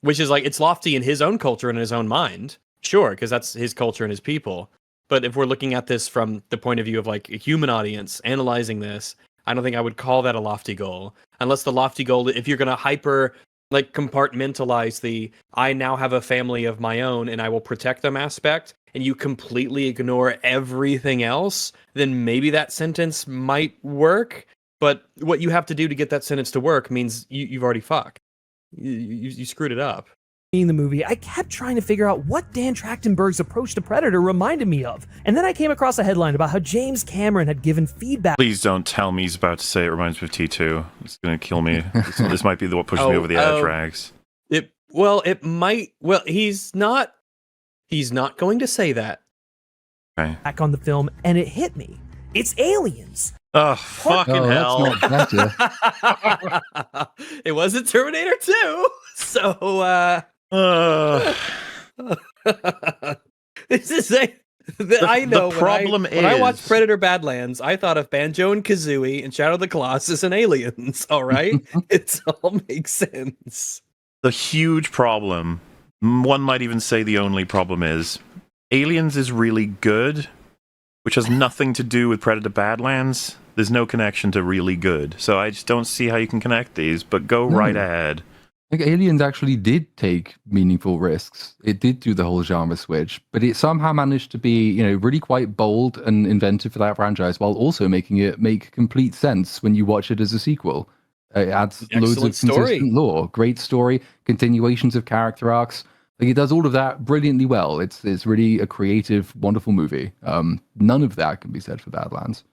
Which is, like, it's lofty in his own culture and in his own mind. Sure, because that's his culture and his people. But if we're looking at this from the point of view of, like, a human audience, analyzing this, I don't think I would call that a lofty goal. Unless the lofty goal, if you're going to compartmentalize the, I now have a family of my own and I will protect them aspect, and you completely ignore everything else, then maybe that sentence might work. But what you have to do to get that sentence to work means you've already fucked. You screwed it up. the movie, I kept trying to figure out what Dan Trachtenberg's approach to Predator reminded me of. And then I came across a headline about how James Cameron had given feedback. Please don't tell me he's about to say it reminds me of T2. It's going to kill me. This might be what pushes me over the edge, Rags. It might. Well, he's not going to say that. Okay. Back on the film, and it hit me. It's Aliens. Oh, fucking hell. That's not better. It wasn't Terminator 2. So, this is I know. The problem is, when I watched Predator Badlands, I thought of Banjo and Kazooie and Shadow of the Colossus and Aliens. All right, it all makes sense. The huge problem, one might even say the only problem, is Aliens is really good, which has nothing to do with Predator Badlands. There's no connection to really good, so I just don't see how you can connect these. But go right ahead. Like, Aliens actually did take meaningful risks. It did do the whole genre switch, but it somehow managed to be, really quite bold and inventive for that franchise, while also making it make complete sense when you watch it as a sequel. It adds loads of consistent lore, great story, continuations of character arcs. Like, it does all of that brilliantly well. It's really a creative, wonderful movie. None of that can be said for Badlands.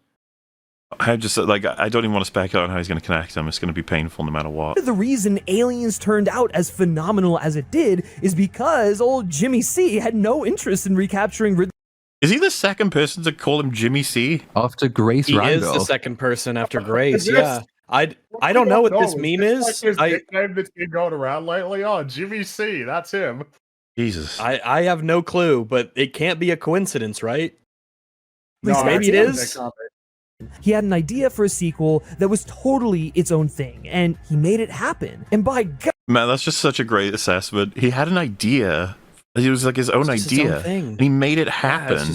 I just I don't even want to speculate on how he's going to connect them. It's going to be painful no matter what. The reason Aliens turned out as phenomenal as it did is because old Jimmy C had no interest in recapturing Ridley. Is he the second person to call him Jimmy C? After Grace Randolph. He is the second person after Grace, yeah. I don't know what this meme is. His nickname that's been going around lately. Oh, Jimmy C, that's him. Jesus. I have no clue, but it can't be a coincidence, right? No, maybe it is. He had an idea for a sequel that was totally its own thing, and he made it happen. And by God, man, that's just such a great assessment. He had an idea. It was like his own idea, and he made it happen.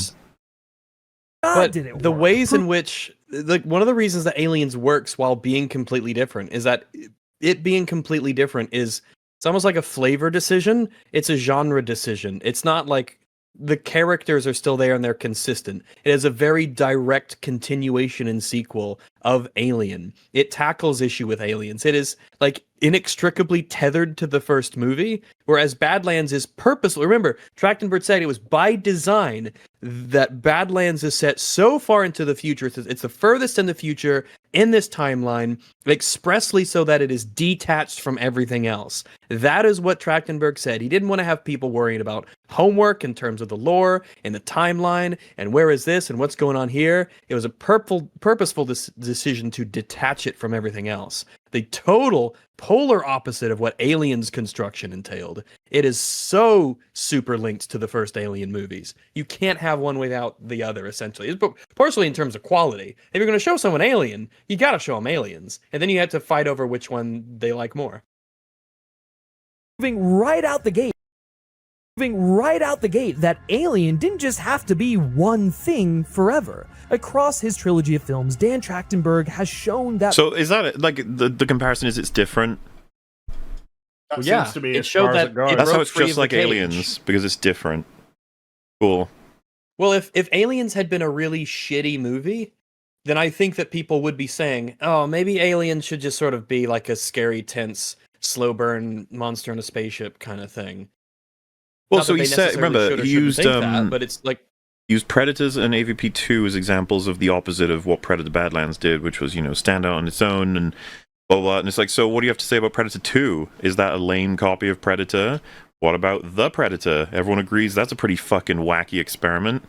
God, but the ways in which, one of the reasons that Aliens works while being completely different is that it being completely different is, it's almost like a flavor decision. It's a genre decision. It's not like the characters are still there and they're consistent. It is a very direct continuation and sequel of Alien. It tackles issue with aliens. It is like inextricably tethered to the first movie, whereas Badlands is purposely. Remember, Trachtenberg said it was by design that Badlands is set so far into the future. It's the furthest in the future in this timeline, expressly so that it is detached from everything else. That is what Trachtenberg said. He didn't want to have people worrying about homework in terms of the lore and the timeline and where is this and what's going on here. It was a purposeful decision to detach it from everything else. The total polar opposite of what Aliens construction entailed. It is so super linked to the first Alien movies. You can't have one without the other, essentially. It's partially in terms of quality. If you're going to show someone Alien, you got to show them Aliens. And then you have to fight over which one they like more. Moving right out the gate, that Alien didn't just have to be one thing forever. Across his trilogy of films, Dan Trachtenberg has shown that... So is that it? Like, the comparison is it's different? That seems to be it showed that that's how it's just like Aliens, because it's different. Cool. Well, if Aliens had been a really shitty movie, then I think that people would be saying, oh, maybe Aliens should just sort of be like a scary, tense, slow burn monster in a spaceship kind of thing. Well, so he said, remember, he used... that, but it's like... use Predators and AVP 2 as examples of the opposite of what Predator Badlands did, which was, stand out on its own and blah, blah. And it's like, so what do you have to say about Predator 2? Is that a lame copy of Predator? What about The Predator? Everyone agrees that's a pretty fucking wacky experiment.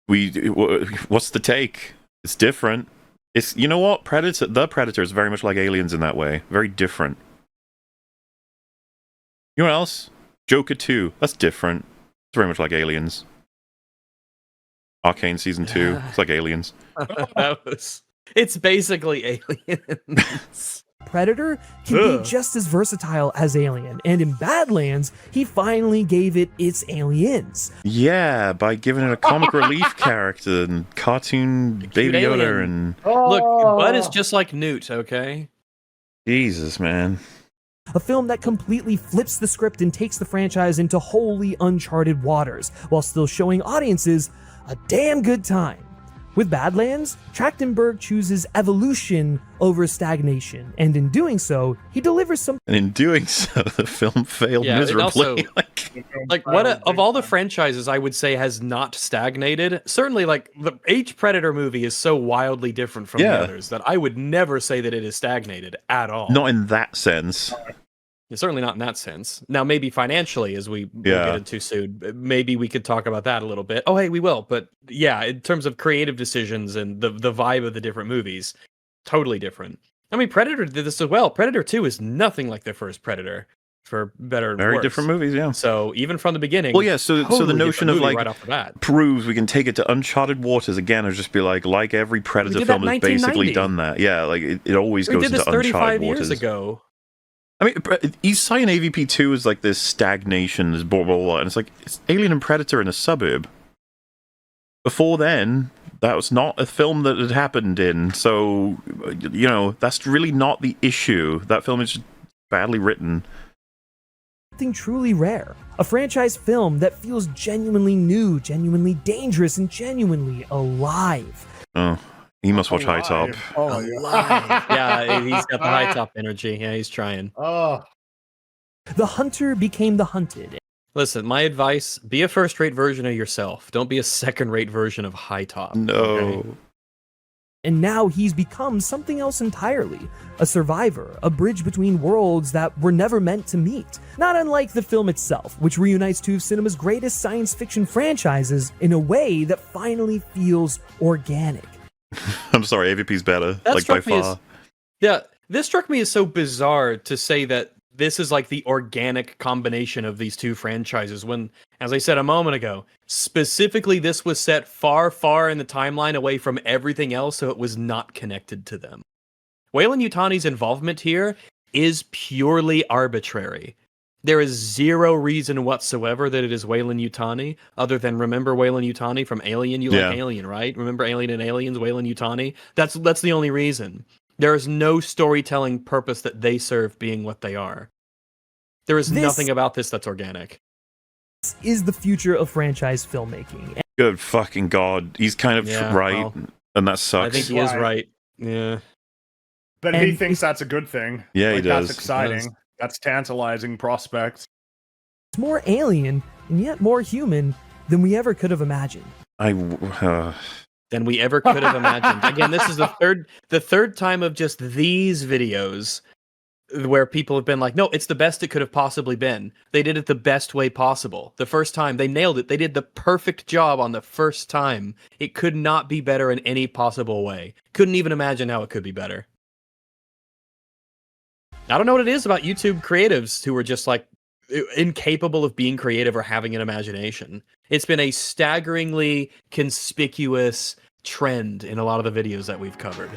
What's the take? It's different. It's, you know what? The Predator is very much like Aliens in that way. Very different. You know what else? Joker 2. That's different. It's very much like Aliens. Arcane Season 2. It's like Aliens. It's basically Aliens. Predator can be just as versatile as Alien, and in Badlands, he finally gave it its aliens. Yeah, by giving it a comic relief character and cartoon Baby Yoda and... Look, Bud is just like Newt, okay? Jesus, man. A film that completely flips the script and takes the franchise into wholly uncharted waters, while still showing audiences a damn good time. With Badlands, Trachtenberg chooses evolution over stagnation, and in doing so, he delivers some. And in doing so, the film failed miserably. Also, of all the franchises I would say has not stagnated, certainly each Predator movie is so wildly different from the others that I would never say that it is stagnated at all. Not in that sense. Certainly not in that sense. Now, maybe financially, as we will get into soon, maybe we could talk about that a little bit. Oh, hey, we will. But yeah, in terms of creative decisions and the vibe of the different movies, totally different. I mean, Predator did this as well. Predator 2 is nothing like the first Predator, for better and worse. Very different movies, yeah. So even from the beginning, well, yeah. So the notion of right off the bat proves we can take it to uncharted waters again, or just be like every Predator film has basically done that. Yeah, like it always goes into uncharted 35 waters. Years ago. I mean, he's citing AVP 2 as like this stagnation, this blah, blah, blah, and it's like, it's Alien and Predator in a suburb. Before then, that was not a film that had happened in, so, that's really not the issue. That film is just badly written. Something truly rare. A franchise film that feels genuinely new, genuinely dangerous, and genuinely alive. Oh. He must watch High Top. Oh, yeah, he's got the High Top energy. Yeah, he's trying. Oh. The hunter became the hunted. Listen, my advice, be a first-rate version of yourself. Don't be a second-rate version of High Top. No. Okay? And now he's become something else entirely. A survivor, a bridge between worlds that were never meant to meet. Not unlike the film itself, which reunites two of cinema's greatest science fiction franchises in a way that finally feels organic. I'm sorry, AVP's better, by far. This struck me as so bizarre to say that this is like the organic combination of these two franchises when, as I said a moment ago, specifically this was set far, far in the timeline away from everything else, so it was not connected to them. Weyland-Yutani's involvement here is purely arbitrary. There is zero reason whatsoever that it is Weyland-Yutani, other than remember Weyland-Yutani from Alien? You like Alien, right? Remember Alien and Aliens, Weyland-Yutani? That's the only reason. There is no storytelling purpose that they serve being what they are. There is nothing about this that's organic. This is the future of franchise filmmaking. Good fucking God. He's kind of right, and that sucks. I think he is right. Yeah. But he thinks that's a good thing. Yeah, he does. That's exciting. That's tantalizing prospects. It's more alien and yet more human than we ever could have imagined. Than we ever could have imagined. Again, this is the third time of just these videos where people have been like, no, it's the best it could have possibly been. They did it the best way possible. The first time, they nailed it. They did the perfect job on the first time. It could not be better in any possible way. Couldn't even imagine how it could be better. I don't know what it is about YouTube creatives who are just like incapable of being creative or having an imagination. It's been a staggeringly conspicuous trend in a lot of the videos that we've covered.